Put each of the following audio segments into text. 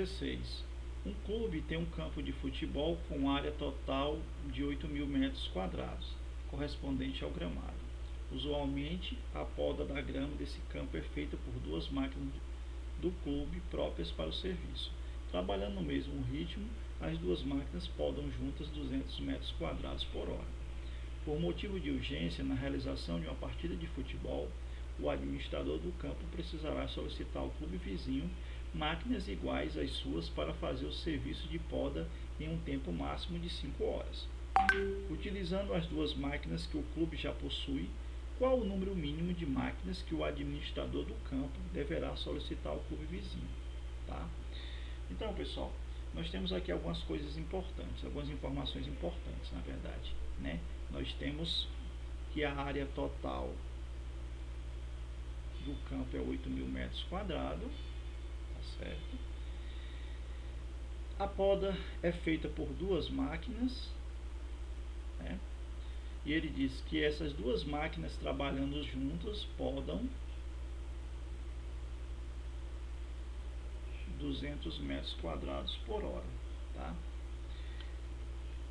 16. Um clube tem um campo de futebol com área total de 8.000 metros quadrados, correspondente ao gramado. Usualmente, a poda da grama desse campo é feita por duas máquinas do clube próprias para o serviço. Trabalhando no mesmo ritmo, as duas máquinas podam juntas 200 metros quadrados por hora. Por motivo de urgência na realização de uma partida de futebol, o administrador do campo precisará solicitar ao clube vizinho máquinas iguais às suas para fazer o serviço de poda em um tempo máximo de 5 horas. Utilizando as duas máquinas que o clube já possui, qual o número mínimo de máquinas que o administrador do campo deverá solicitar ao clube vizinho? Tá? Então, pessoal, nós temos aqui algumas coisas importantes, algumas informações importantes, na verdade, né? Nós temos que a área total do campo é 8.000 metros quadrados, tá certo? A poda é feita por duas máquinas, né? E ele diz que essas duas máquinas trabalhando juntas podam 200 metros quadrados por hora, tá?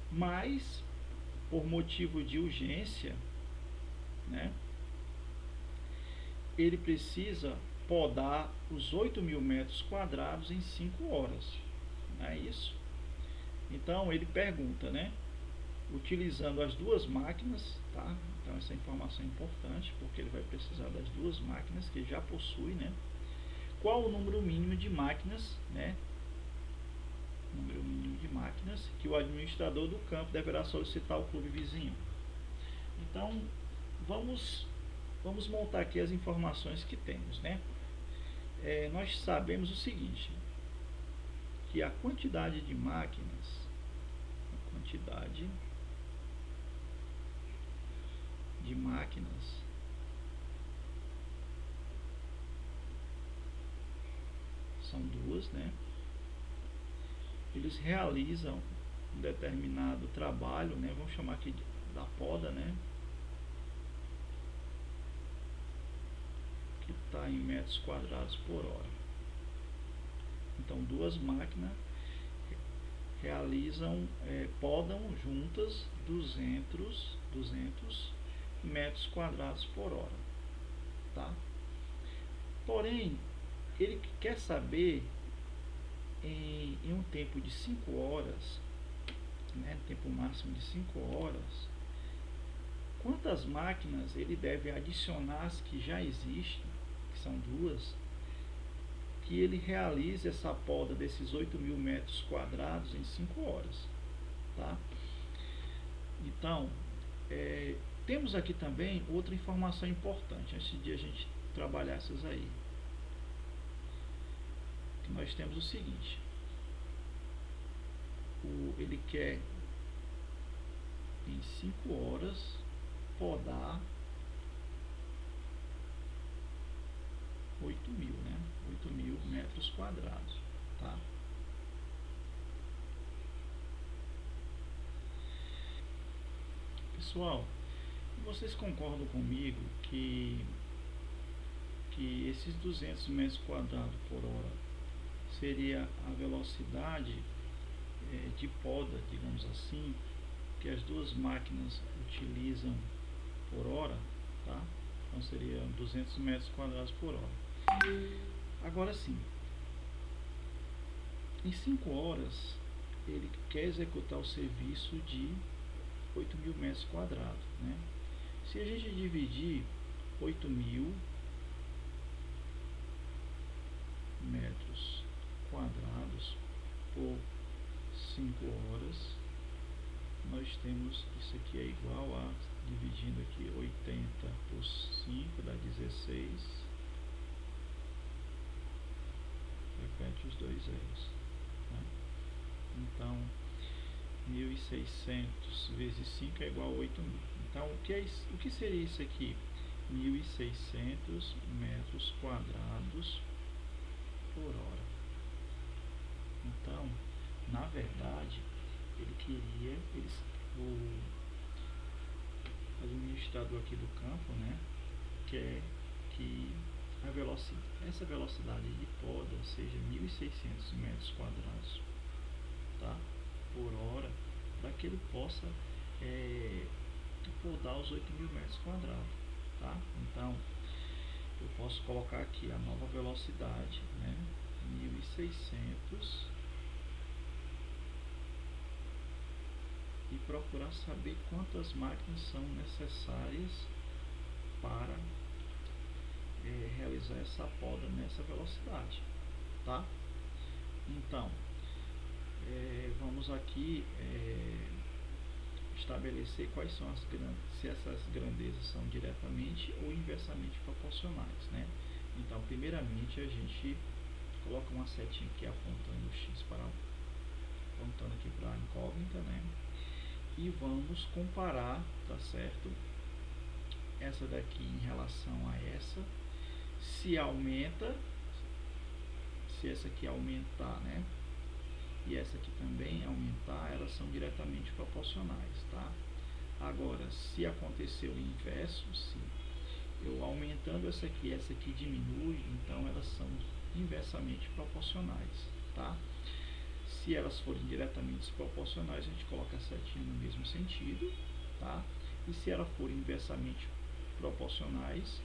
Mas, por motivo de urgência, né, ele precisa podar os 8.000 metros quadrados em 5 horas, não é isso? Então, ele pergunta, né, utilizando as duas máquinas, tá? Então, essa informação é importante, porque ele vai precisar das duas máquinas que já possui, né? Qual o número mínimo de máquinas, né? Número mínimo de máquinas que o administrador do campo deverá solicitar ao clube vizinho. Então, vamos montar aqui as informações que temos, né? Nós sabemos o seguinte, que a quantidade de máquinas, são duas, né? Eles realizam um determinado trabalho, né? Vamos chamar aqui da poda, né? Que está em metros quadrados por hora. Então, duas máquinas realizam, podam juntas 200 metros quadrados por hora, tá? Porém, ele quer saber em um tempo de 5 horas, né, tempo máximo de 5 horas, quantas máquinas ele deve adicionar às que já existem, que são duas, que ele realize essa poda desses 8.000 metros quadrados em 5 horas, tá? Então, temos aqui também outra informação importante, antes de a gente trabalhar essas aí. Nós temos o seguinte, ele quer em 5 horas podar 8.000, né? 8.000 metros quadrados, tá? Pessoal, vocês concordam comigo que esses 200 metros quadrados por hora seria a velocidade de poda, digamos assim, que as duas máquinas utilizam por hora, tá? Então seria 200 metros quadrados por hora. Agora sim, em 5 horas ele quer executar o serviço de 8.000 metros quadrados, né? Se a gente dividir 8.000 metros quadrados por 5 horas, nós temos isso aqui é igual a, dividindo aqui 80 por 5 dá 16, repete os dois zeros, tá? Então 1.600 vezes 5 é igual a 8.000. Então o que seria isso aqui? 1.600 metros quadrados por hora. Então, na verdade, ele queria, o administrador aqui do campo, né, quer que essa velocidade de poda seja 1.600 metros quadrados, tá, por hora, para que ele possa podar os 8.000 metros quadrados, tá? Então eu posso colocar aqui a nova velocidade, né, 1.600, e procurar saber quantas máquinas são necessárias para realizar essa poda nessa velocidade, tá? Então vamos aqui estabelecer quais são se essas grandezas são diretamente ou inversamente proporcionais, né? Então, primeiramente, a gente coloca uma setinha aqui apontando o x apontando aqui para a incógnita, né? E vamos comparar, tá certo? Essa daqui em relação a essa, se aumenta, se essa aqui aumentar, né, e essa aqui também aumentar, elas são diretamente proporcionais, tá? Agora, se acontecer o inverso, se eu aumentando essa aqui diminui, então elas são inversamente proporcionais, tá? Se elas forem diretamente proporcionais, a gente coloca a setinha no mesmo sentido, tá? E se elas forem inversamente proporcionais,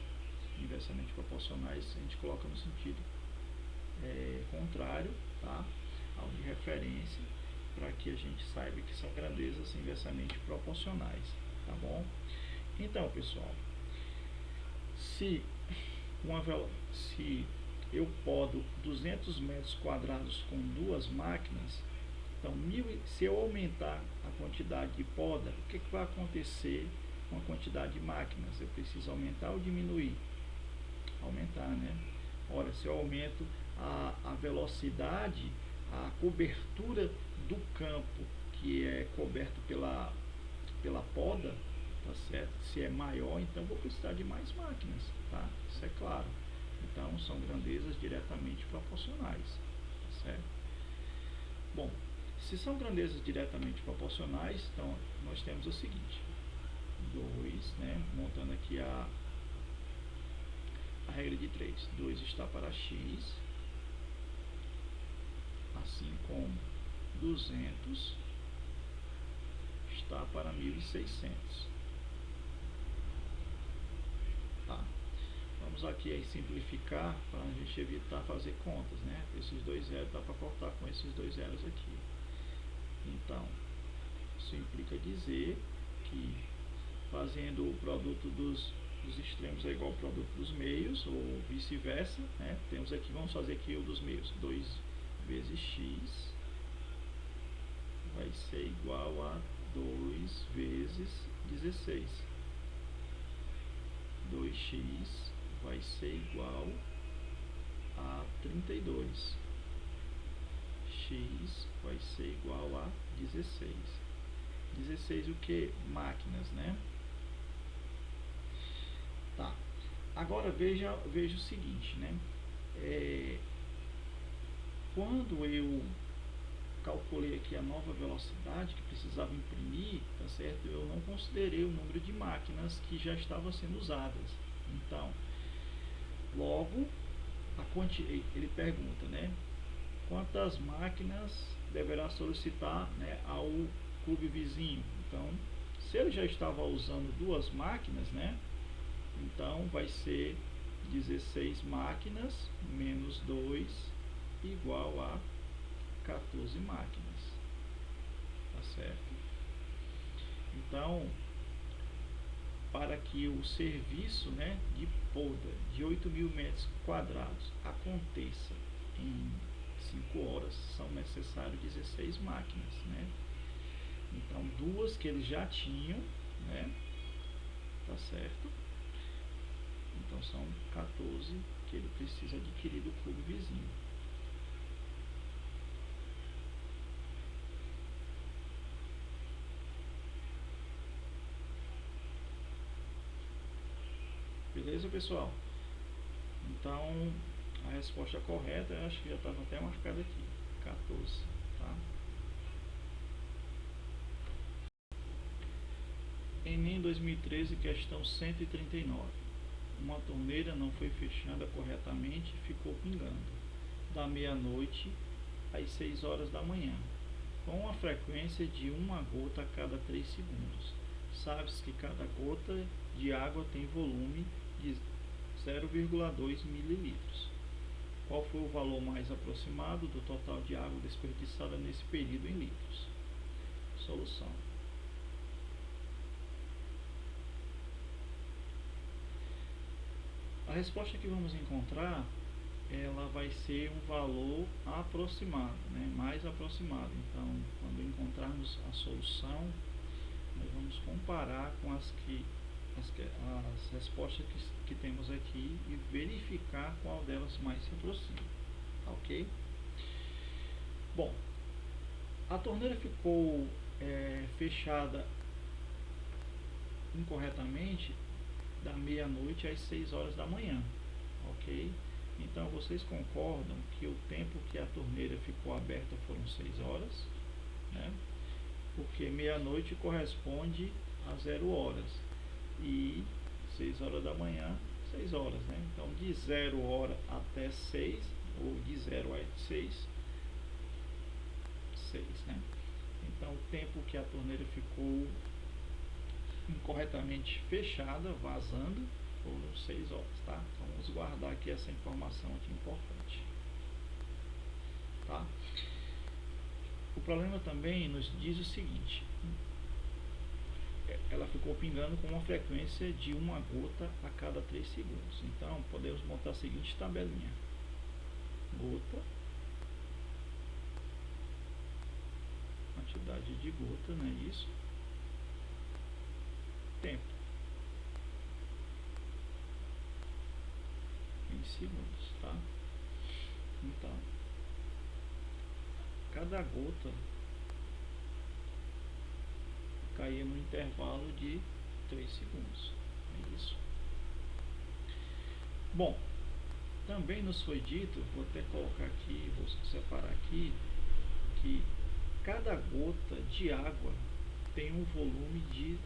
a gente coloca no sentido contrário, tá, ao de referência, para que a gente saiba que são grandezas inversamente proporcionais, tá bom? Então, pessoal, se eu podo 200 metros quadrados com duas máquinas, então se eu aumentar a quantidade de poda, o que vai acontecer com a quantidade de máquinas? Eu preciso aumentar ou diminuir? Aumentar, né? Ora, se eu aumento a velocidade, a cobertura do campo que é coberto pela poda, tá certo? Se é maior, então vou precisar de mais máquinas, tá? Isso é claro. Então são grandezas diretamente proporcionais, tá certo? Bom, se são grandezas diretamente proporcionais, então nós temos o seguinte: 2, né, montando aqui a regra de 3, 2 está para x, assim como 200 está para 1.600, tá? Vamos aqui aí simplificar para a gente evitar fazer contas, né? Esses dois zeros dá para cortar com esses dois zeros aqui. Então, isso implica dizer que fazendo o produto dos extremos é igual ao produto dos meios, ou vice-versa, né? Temos aqui, vamos fazer aqui o dos meios, 2 vezes x vai ser igual a 2 vezes 16. 2x vai ser igual a 32. X vai ser igual a 16. 16 o que? Máquinas, né? Tá. Agora veja o seguinte, né? Quando eu calculei aqui a nova velocidade que precisava imprimir, tá certo? Eu não considerei o número de máquinas que já estavam sendo usadas. Então, logo, ele pergunta, né? Quantas máquinas deverá solicitar, né, ao clube vizinho? Então, se ele já estava usando duas máquinas, né? Então, vai ser 16 máquinas menos 2 igual a 14 máquinas, tá certo? Então, para que o serviço, né, de poda de 8.000 metros quadrados aconteça em 5 horas, são necessárias 16 máquinas, né? Então, duas que eles já tinham, né, tá certo? Então, são 14 que ele precisa adquirir do clube vizinho. Beleza, pessoal? Então, a resposta correta, eu acho que já estava até marcada aqui, 14, tá? Enem 2013, questão 139. uma torneira não foi fechada corretamente e ficou pingando, da meia-noite às 6 horas da manhã, com a frequência de uma gota a cada 3 segundos. Sabe-se que cada gota de água tem volume de 0,2 mililitros. Qual foi o valor mais aproximado do total de água desperdiçada nesse período em litros? Solução. A resposta que vamos encontrar, ela vai ser um valor aproximado, né? Mais aproximado. Então, quando encontrarmos a solução, nós vamos comparar com as respostas que temos aqui e verificar qual delas mais se aproxima, tá, ok? Bom, a torneira ficou fechada incorretamente da meia-noite às 6 horas da manhã, ok? Então vocês concordam que o tempo que a torneira ficou aberta foram 6 horas, né? Porque meia-noite corresponde a 0 horas e 6 horas da manhã, 6 horas, né? Então de 0 hora até 6, ou de 0 a 6, 6, né? Então o tempo que a torneira ficou incorretamente fechada, vazando, foram 6 horas, tá? Então vamos guardar aqui essa informação aqui importante, tá? O problema também nos diz o seguinte: ela ficou pingando com uma frequência de uma gota a cada 3 segundos. Então podemos montar a seguinte tabelinha: gota, quantidade de gota, não é isso? Tempo em segundos, tá? Então, cada gota caía no intervalo de 3 segundos, é isso. Bom, também nos foi dito, vou até colocar aqui, vou separar aqui, que cada gota de água tem um volume de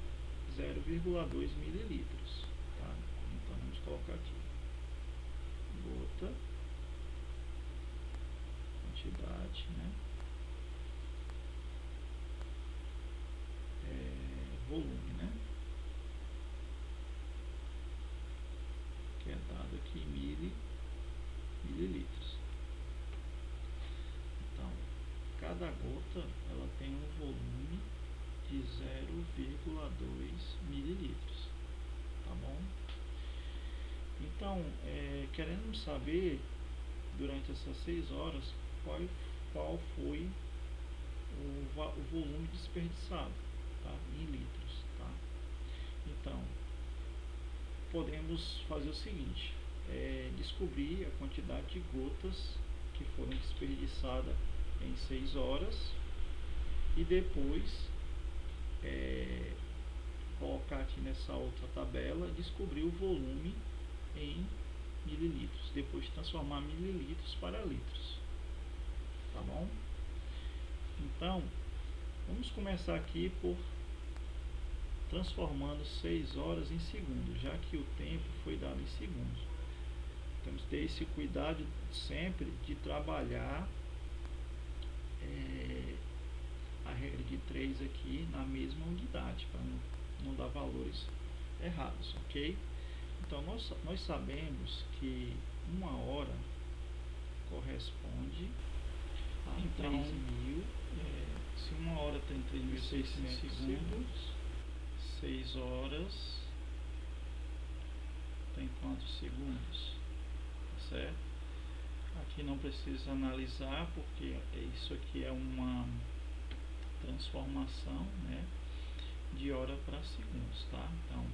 0,2 mililitros, tá? Então vamos colocar aqui: gota, quantidade, né? Volume, né? Que é dado aqui em mililitros. Então, cada gota ela tem um volume de 0,2 mililitros, tá bom? Então, queremos saber durante essas 6 horas qual foi o volume desperdiçado, tá? Em litros, tá? Então, podemos fazer o seguinte: descobrir a quantidade de gotas que foram desperdiçadas em 6 horas e depois colocar aqui nessa outra tabela, descobrir o volume em mililitros, depois transformar mililitros para litros, tá bom? Então, vamos começar aqui por transformando 6 horas em segundos, já que o tempo foi dado em segundos. Temos que ter esse cuidado sempre de trabalhar a regra de 3 aqui na mesma unidade, para não dar valores errados, ok? Então nós sabemos que 1 hora corresponde a 3.000, se 1 hora tem 3.600 segundos, 6 horas tem quantos segundos? Certo? Aqui não precisa analisar, porque isso aqui é uma transformação, né, de hora para segundos, tá? Então,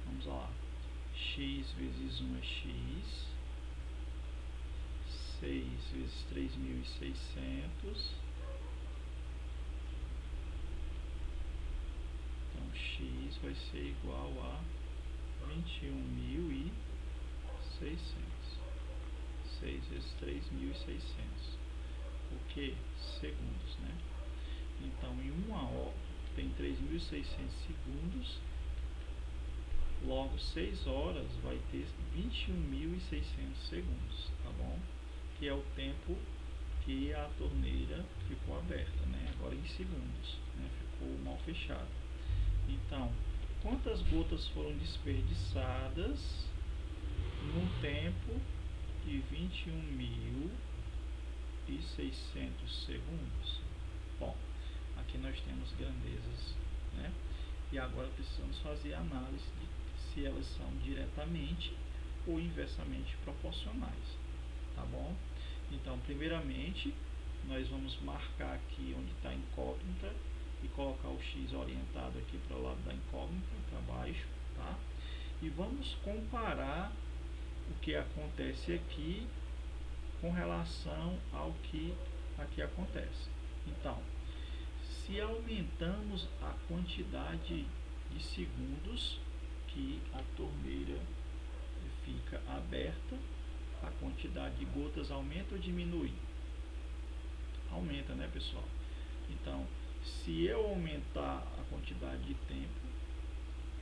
vamos lá. X vezes 1 é x, 6 vezes 3.600, então x vai ser igual a 21.600. 6 vezes 3.600, o que? Segundos, né? Então, em 1 hora tem 3.600 segundos, Logo, 6 horas vai ter 21.600 segundos, tá bom? Que é o tempo que a torneira ficou aberta, né? Agora em segundos, né? Ficou mal fechada. Então, quantas gotas foram desperdiçadas no tempo de 21.600 segundos? Bom, aqui nós temos grandezas, né? E agora precisamos fazer a análise de se elas são diretamente ou inversamente proporcionais, tá bom? Então, primeiramente, nós vamos marcar aqui onde está a incógnita e colocar o x orientado aqui para o lado da incógnita, para baixo, tá? E vamos comparar o que acontece aqui com relação ao que aqui acontece. Então, se aumentamos a quantidade de segundos que a torneira fica aberta, a quantidade de gotas aumenta ou diminui? Aumenta, né, pessoal? Então, se eu aumentar a quantidade de tempo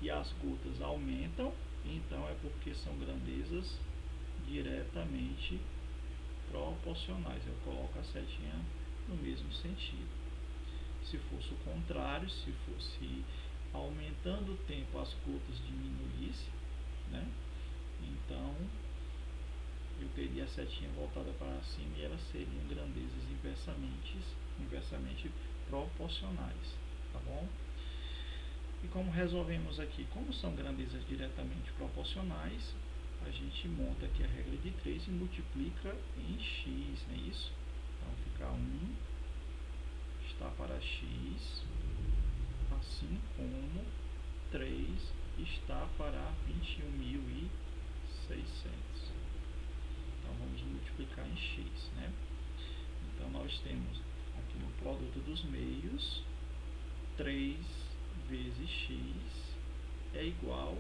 e as gotas aumentam, então é porque são grandezas diretamente proporcionais. Eu coloco a setinha no mesmo sentido. Se fosse o contrário, se fosse aumentando o tempo as gotas diminuísse, né? Então eu teria a setinha voltada para cima e elas seriam grandezas inversamente proporcionais, tá bom? E como resolvemos aqui? Como são grandezas diretamente proporcionais, a gente monta aqui a regra de 3 e multiplica em x, não é isso? Então fica 1 está para x, assim como 3 está para 21.600. Então vamos multiplicar em x, né? Então nós temos aqui no produto dos meios 3 vezes x é igual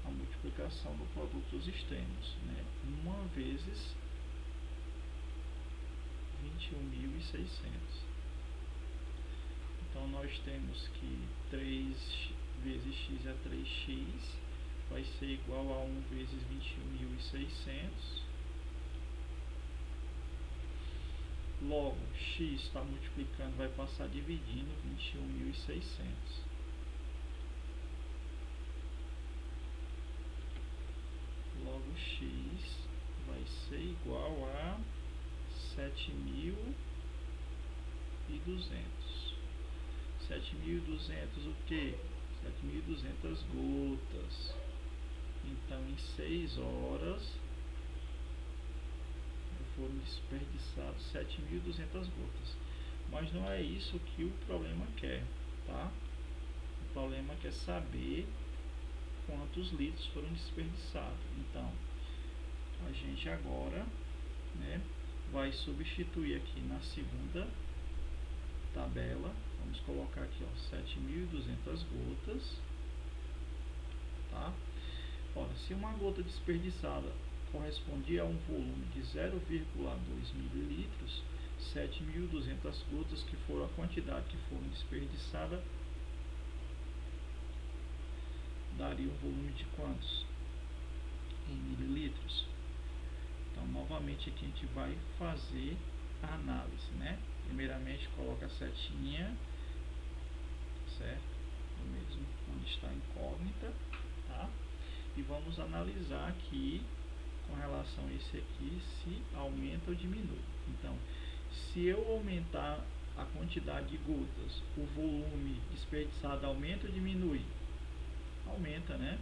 a multiplicação do produto dos extremos, né? 1 vezes 21.600. Então nós temos que 3 vezes x é 3x, vai ser igual a 1 vezes 21.600. Logo, x está multiplicando, vai passar dividindo 21.600. Logo, x vai ser igual a 7.200. 7.200 o que? 7.200 gotas. Então, em 6 horas, foram desperdiçados 7.200 gotas. Mas não é isso que o problema quer, tá? O problema quer saber quantos litros foram desperdiçados. Então, a gente agora, né, vai substituir aqui na segunda tabela. Vamos colocar aqui, ó, 7.200 gotas, tá? Ora, se uma gota desperdiçada correspondia a um volume de 0,2 mililitros, 7.200 gotas, que foram a quantidade que foram desperdiçadas, daria um volume de quantos? Em mililitros. Então, novamente aqui a gente vai fazer a análise, né? Primeiramente, coloca a setinha, certo? No mesmo onde está a incógnita, tá? E vamos analisar aqui com relação a esse aqui, se aumenta ou diminui. Então, se eu aumentar a quantidade de gotas, o volume desperdiçado aumenta ou diminui? Aumenta, né?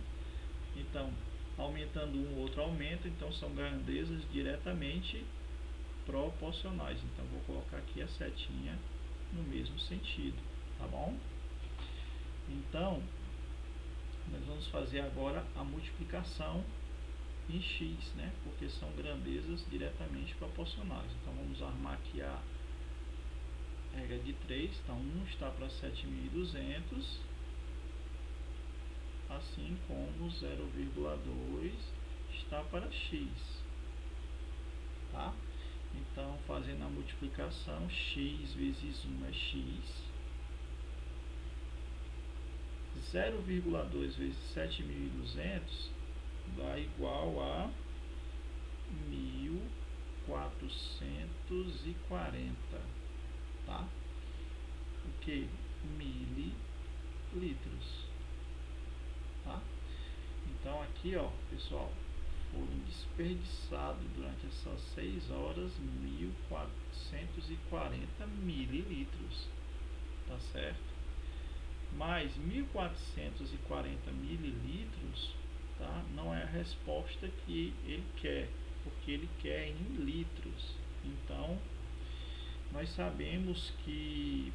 Então, aumentando um, outro aumenta, então são grandezas diretamente proporcionais. Então, vou colocar aqui a setinha no mesmo sentido, tá bom? Então, nós vamos fazer agora a multiplicação em x, né? Porque são grandezas diretamente proporcionais. Então, vamos armar aqui a regra de 3. Então, 1 está para 7.200, assim como 0,2 está para x, tá? Então, fazendo a multiplicação, x vezes 1 é x, 0,2 vezes 7.200 dá igual a 1.440, tá? O que? Mililitros, tá? Então aqui, ó, pessoal, foram desperdiçados durante essas 6 horas 1.440 mililitros, tá certo? Mas 1.440 mililitros, tá? Não é a resposta que ele quer, porque ele quer em litros. Então, nós sabemos que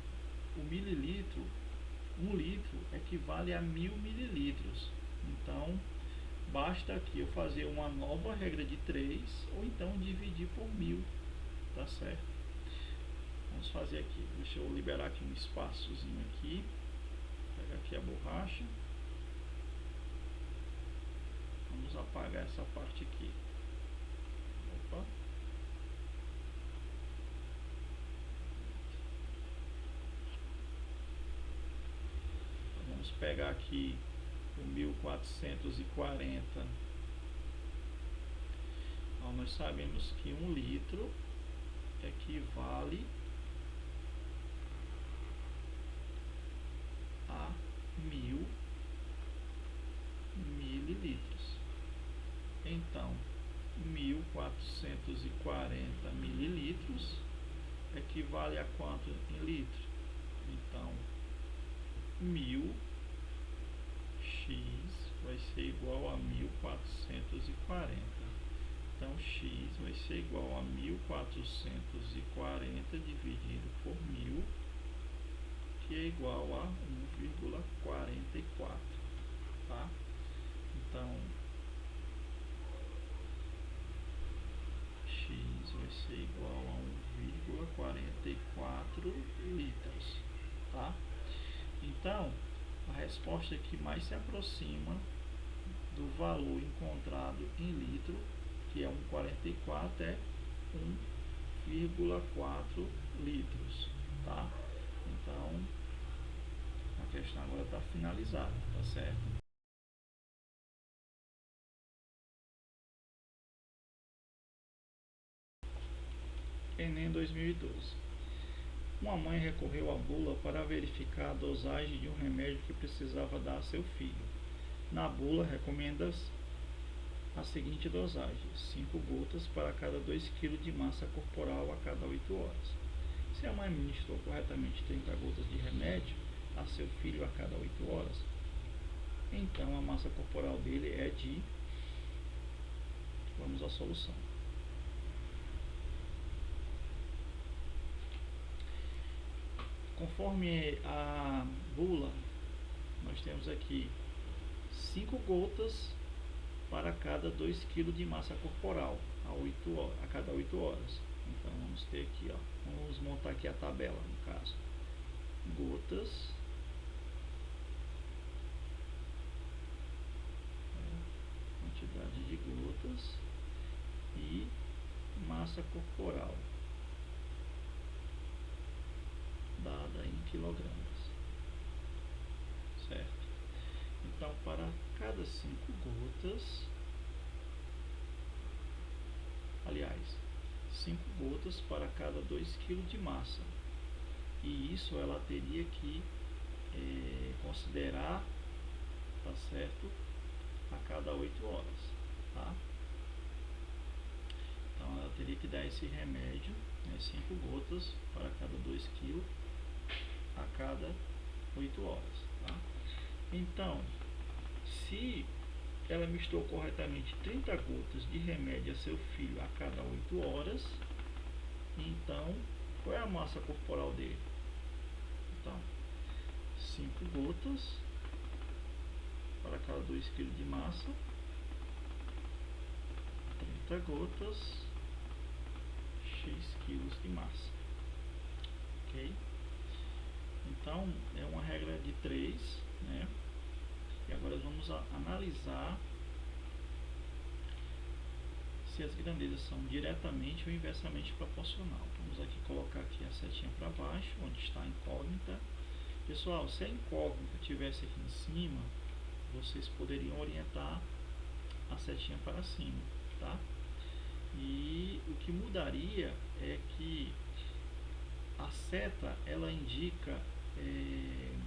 o mililitro, 1 litro equivale a 1.000 mililitros. Então, basta aqui eu fazer uma nova regra de 3 ou então dividir por 1.000, tá certo? Vamos fazer aqui, deixa eu liberar aqui um espaçozinho aqui, pegar aqui a borracha, vamos apagar essa parte aqui. Opa. Vamos pegar aqui o 1.440. Então, nós sabemos que 1 litro equivale a 1.000 mililitros. Então, 1.440 mililitros equivale a quanto em litro? Então, 1.000 x vai ser igual a 1.440. Então, x vai ser igual a 1.440 dividido por 1.000, que é igual a 1,44, tá? Então, x vai ser igual a 1,44 litros, tá? Então, a resposta que mais se aproxima do valor encontrado em litro, que é 1,44, é 1,4 litros, tá? Então, a questão agora está finalizada, tá certo? Enem 2012. Uma mãe recorreu à bula para verificar a dosagem de um remédio que precisava dar a seu filho. Na bula, recomenda-se a seguinte dosagem: 5 gotas para cada 2 kg de massa corporal a cada 8 horas. Se a mãe ministrou corretamente 30 gotas de remédio a seu filho a cada 8 horas, então a massa corporal dele é de... Vamos à solução. Conforme a bula, nós temos aqui 5 gotas para cada 2 kg de massa corporal a cada 8 horas. Então vamos ter aqui, ó, vamos montar aqui a tabela, no caso. Gotas, quantidade de gotas, e massa corporal dada em quilogramas, certo? Então, para cada 5 gotas, aliás, 5 gotas para cada 2 kg de massa, e isso ela teria que considerar, tá certo, a cada 8 horas, tá? Então ela teria que dar esse remédio, né, 5 gotas para cada 2 kg a cada 8 horas, tá? Então, se ela misturou corretamente 30 gotas de remédio a seu filho a cada 8 horas, então qual é a massa corporal dele? Então, 5 gotas para cada 2 kg de massa, 30 gotas, x quilos de massa, ok? Então, é uma regra de 3, né? E agora vamos analisar se as grandezas são diretamente ou inversamente proporcional. Vamos aqui colocar aqui a setinha para baixo, onde está a incógnita, Pessoal, se a incógnita tivesse aqui em cima, vocês poderiam orientar a setinha para cima, tá? E o que mudaria é que a seta, ela indica,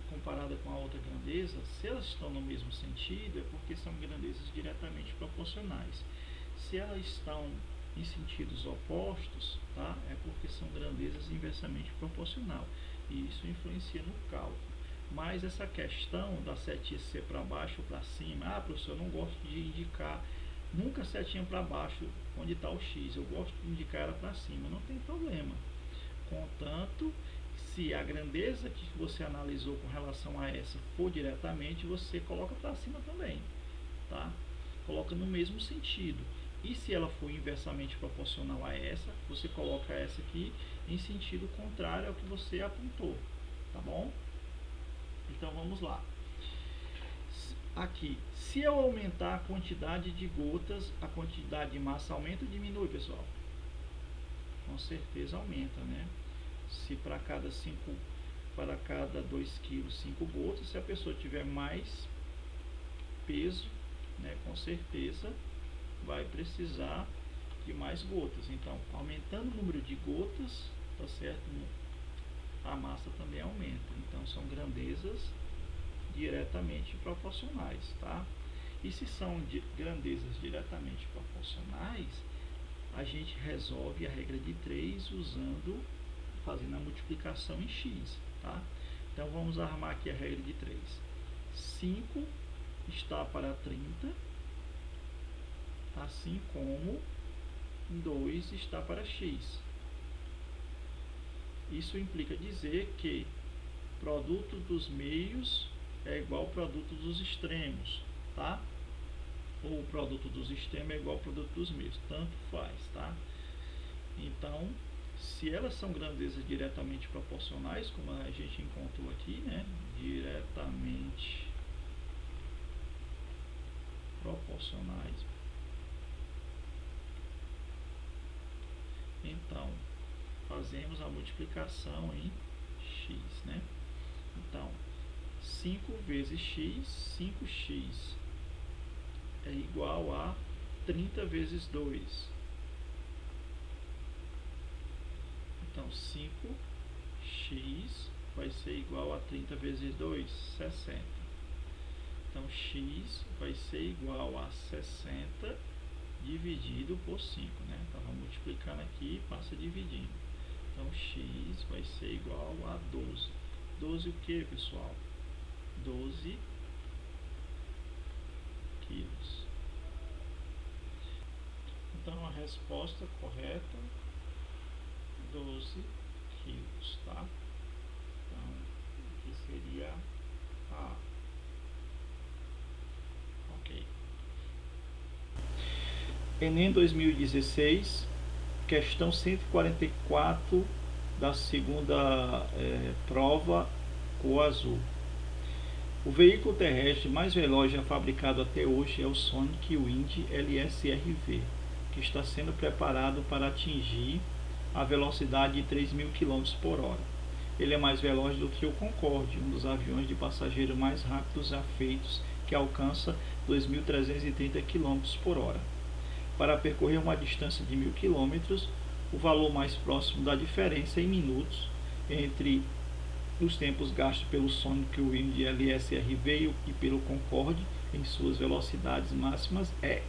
comparada com a outra grandeza, se elas estão no mesmo sentido, é porque são grandezas diretamente proporcionais. Se elas estão em sentidos opostos, tá? É porque são grandezas inversamente proporcional. E isso influencia no cálculo. Mas essa questão da setinha ser para baixo ou para cima, professor, eu não gosto de indicar nunca setinha para baixo onde está o X, eu gosto de indicar ela para cima, não tem problema. Contanto, se a grandeza que você analisou com relação a essa for diretamente, você coloca para cima também, tá? Coloca no mesmo sentido. E se ela for inversamente proporcional a essa, você coloca essa aqui em sentido contrário ao que você apontou, tá bom? Então vamos lá. Aqui, se eu aumentar a quantidade de gotas, a quantidade de massa aumenta ou diminui, pessoal? Com certeza aumenta, né? Se para cada 2 kg 5 gotas, se a pessoa tiver mais peso, né, com certeza vai precisar de mais gotas. Então, aumentando o número de gotas, tá certo? A massa também aumenta. Então, são grandezas diretamente proporcionais, tá? E se são grandezas diretamente proporcionais, a gente resolve a regra de 3 fazendo a multiplicação em x, tá? Então vamos armar aqui a regra de 3. 5 está para 30, assim como 2 está para x. Isso implica dizer que produto dos meios é igual ao produto dos extremos, tá? Ou o produto dos extremos é igual ao produto dos meios, tanto faz, tá? Então, se elas são grandezas diretamente proporcionais, como a gente encontrou aqui, né? Diretamente proporcionais. Então, fazemos a multiplicação em x, né? Então, 5 vezes x, 5x é igual a 30 vezes 2. Então, 5x vai ser igual a 30 vezes 2, 60. Então, x vai ser igual a 60 dividido por 5, né? Estava multiplicando aqui e passa dividindo. Então, x vai ser igual a 12. 12 o que, pessoal? 12 quilos. Então, a resposta correta, 12 quilos, tá? Então, aqui seria A. Ok. Enem 2016, questão 144 da segunda prova, cor azul. O veículo terrestre mais veloz já fabricado até hoje é o Sonic Wind LSRV, que está sendo preparado para atingir a velocidade de 3.000 km por hora. Ele é mais veloz do que o Concorde, um dos aviões de passageiro mais rápidos já feitos, que alcança 2.330 km por hora. Para percorrer uma distância de 1.000 km, o valor mais próximo da diferença em minutos entre os tempos gastos pelo Sonic Wind LSRV e pelo Concorde em suas velocidades máximas é.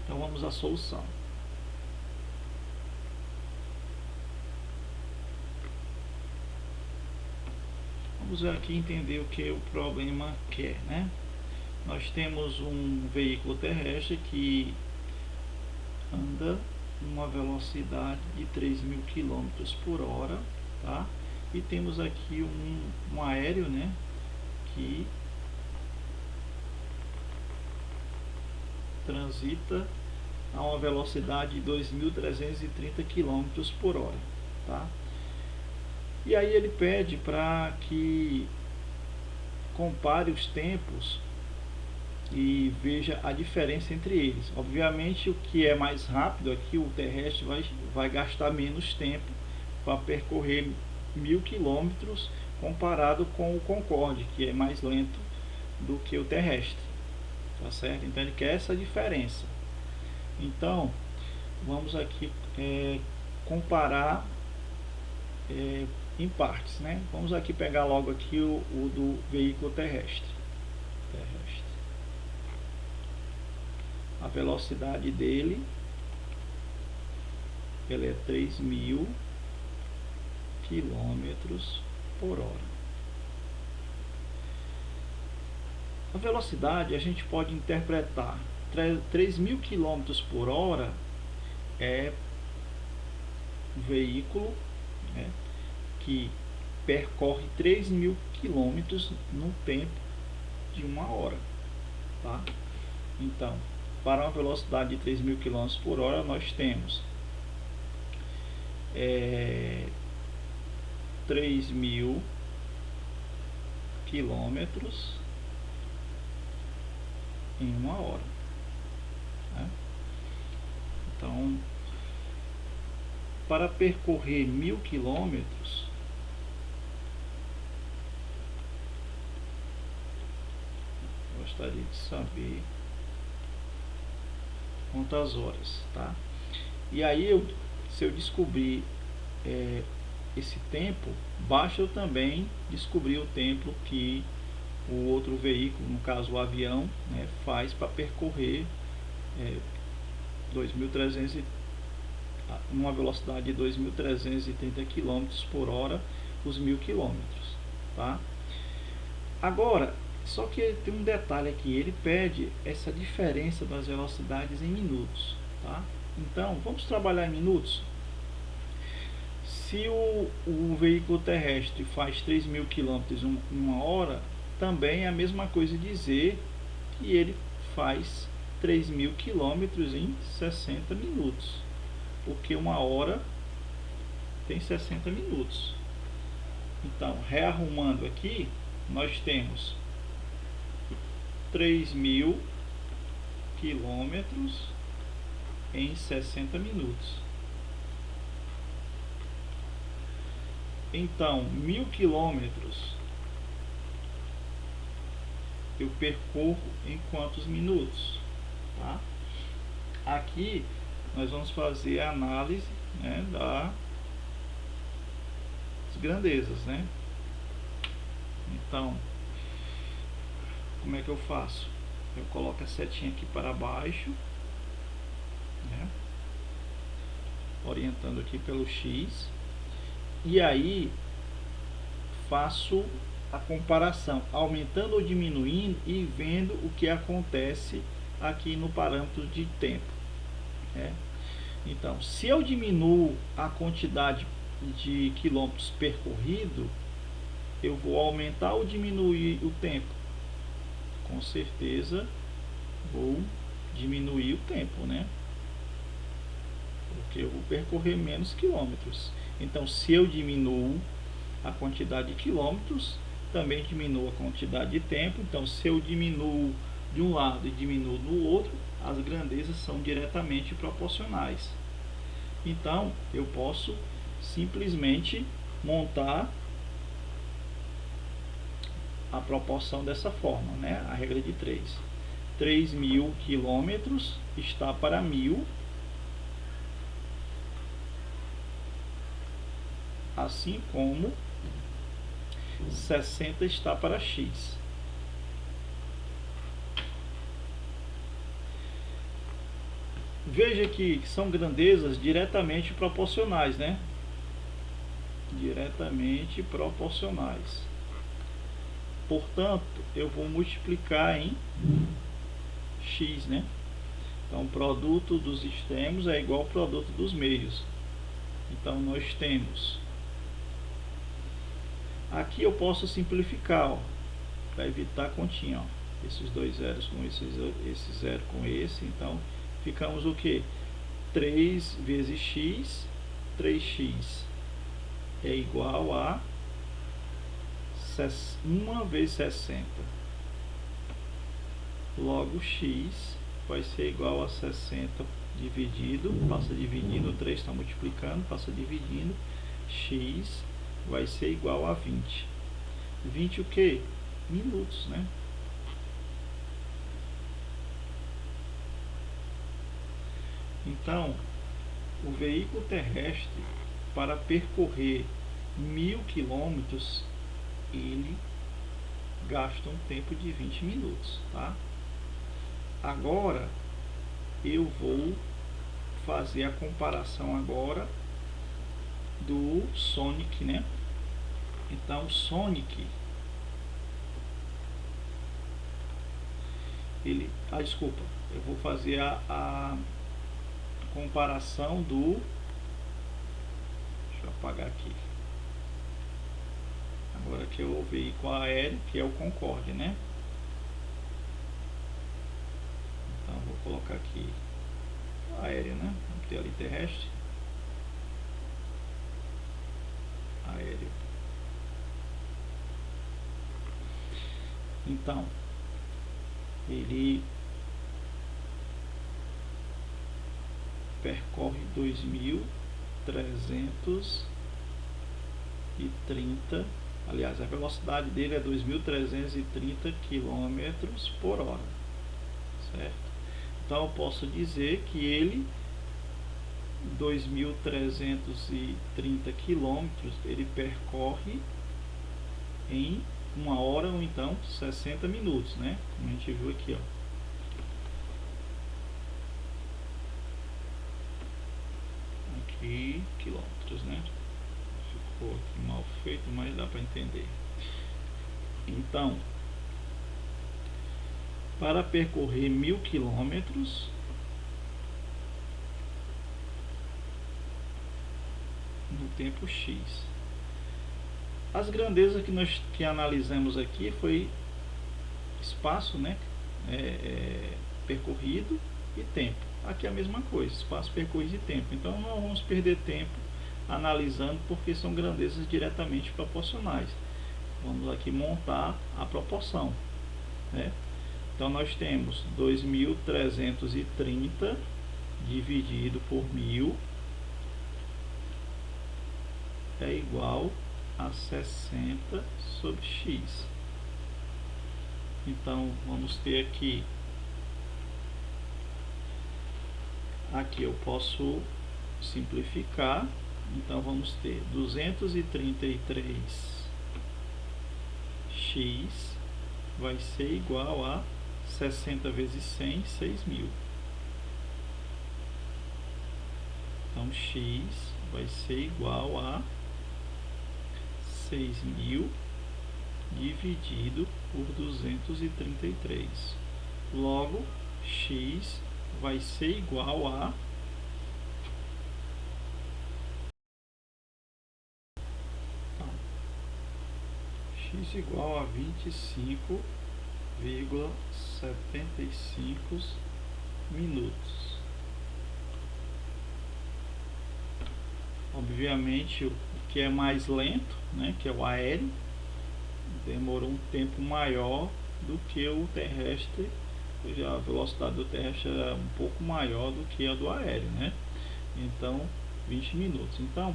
Então vamos à solução. Vamos aqui entender o que o problema quer, né? Nós temos um veículo terrestre que anda uma velocidade de 3.000 km por hora, tá? E temos aqui um aéreo, né, que transita a uma velocidade de 2.330 km por hora, tá? E aí ele pede para que compare os tempos e veja a diferença entre eles. Obviamente, o que é mais rápido aqui, o terrestre vai gastar menos tempo para percorrer 1.000 km comparado com o Concorde, que é mais lento do que o terrestre, tá certo? Então ele quer essa diferença. Então vamos aqui comparar em partes, né? Vamos aqui pegar logo aqui o do veículo terrestre. A velocidade dele, ele é 3.000 quilômetros por hora. A velocidade a gente pode interpretar 3.000 quilômetros por hora é um veículo, né, que percorre 3.000 quilômetros no tempo de 1 hora, tá? Então, para uma velocidade de 3.000 km por hora, nós temos 3.000 quilômetros em 1 hora, né? Então, para percorrer 1.000 quilômetros, gostaria de saber quantas horas, tá? E aí, se eu descobrir esse tempo, basta eu também descobrir o tempo que o outro veículo, no caso o avião, né, faz para percorrer 2.300, uma velocidade de 2.330 km por hora, os 1.000 km, tá? Agora, só que tem um detalhe aqui, ele pede essa diferença das velocidades em minutos, tá? Então, vamos trabalhar em minutos. Se o veículo terrestre faz 3.000 km em 1 hora, também é a mesma coisa dizer que ele faz 3.000 km em 60 minutos, porque 1 hora tem 60 minutos. Então, rearrumando aqui, nós temos 3.000 km em 60 minutos. Então, 1.000 km eu percorro em quantos minutos? Tá? Aqui nós vamos fazer a análise, né, das grandezas, né? Então, como é que eu faço? Eu coloco a setinha aqui para baixo, né, orientando aqui pelo X, e aí faço a comparação, aumentando ou diminuindo e vendo o que acontece aqui no parâmetro de tempo, né? Então, se eu diminuo a quantidade de quilômetros percorrido, eu vou aumentar ou diminuir o tempo? Com certeza vou diminuir o tempo, né? Porque eu vou percorrer menos quilômetros. Então, se eu diminuo a quantidade de quilômetros, também diminuo a quantidade de tempo. Então, se eu diminuo de um lado e diminuo do outro, as grandezas são diretamente proporcionais. Então, eu posso simplesmente montar a proporção dessa forma, né? A regra de 3. 3.000 quilômetros está para 1.000, assim como 60 está para X. Veja que são grandezas diretamente proporcionais, né? Diretamente proporcionais. Portanto, eu vou multiplicar em X, né? Então, o produto dos extremos é igual ao produto dos meios. Então, nós temos... Aqui eu posso simplificar, para evitar a continha, ó. Esses dois zeros com esse zero com esse. Então, ficamos o que? 3 vezes x, 3x é igual a 1 vezes 60. Logo, x vai ser igual a 60 dividido, passa dividindo, 3 está multiplicando, passa dividindo, x vai ser igual a 20. 20 o quê? Minutos, né? Então, o veículo terrestre, para percorrer 1000 quilômetros, ele gasta um tempo de 20 minutos, tá? Agora, eu vou fazer a comparação agora do Sonic, né? Então, o Sonic, desculpa, eu vou fazer a comparação do, deixa eu apagar aqui, agora que é o veículo aéreo, que é o Concorde, né? Então, vou colocar aqui aéreo, né? Vamos ter ali terrestre, aéreo. Então, ele percorre 2330, aliás, a velocidade dele é 2330 km por hora, certo? Então eu posso dizer que ele, 2330 km, ele percorre em 1 hora ou então 60 minutos, né? Como a gente viu aqui, ó. Aqui, quilômetros, né? Ficou aqui mal feito, mas dá para entender. Então, para percorrer 1000 quilômetros no tempo X. As grandezas que nós analisamos aqui foi espaço, né? Percorrido e tempo. Aqui é a mesma coisa, espaço percorrido e tempo. Então não vamos perder tempo analisando, porque são grandezas diretamente proporcionais. Vamos aqui montar a proporção, né? Então nós temos 2330 dividido por 1000 é igual a 60 sobre x. Então vamos ter aqui eu posso simplificar. Então vamos ter 233x vai ser igual a 60 vezes 100, 6.000. Então x vai ser igual a 6.000 dividido por 233. Logo, x vai ser igual a x igual a 25,75 minutos. Obviamente, o que é mais lento, né, que é o aéreo, demorou um tempo maior do que o terrestre. A velocidade do terrestre é um pouco maior do que a do aéreo, né? Então, 20 minutos. Então,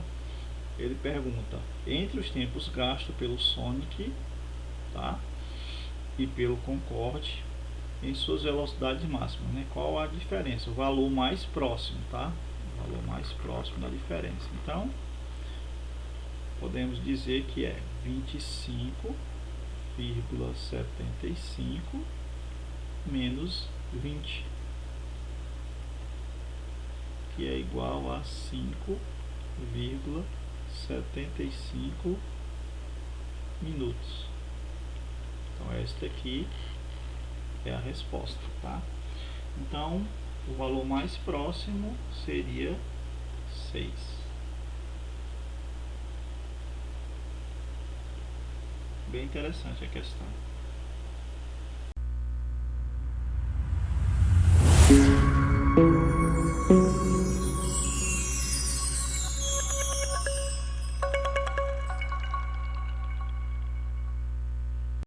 ele pergunta, entre os tempos gastos pelo Sonic, tá, e pelo Concorde, em suas velocidades máximas, né? Qual a diferença? O valor mais próximo, tá? O valor mais próximo da diferença. Então, podemos dizer que é 25,75 menos 20, que é igual a 5,75 minutos. Então esta aqui é a resposta, tá? Então o valor mais próximo seria 6. Bem interessante a questão.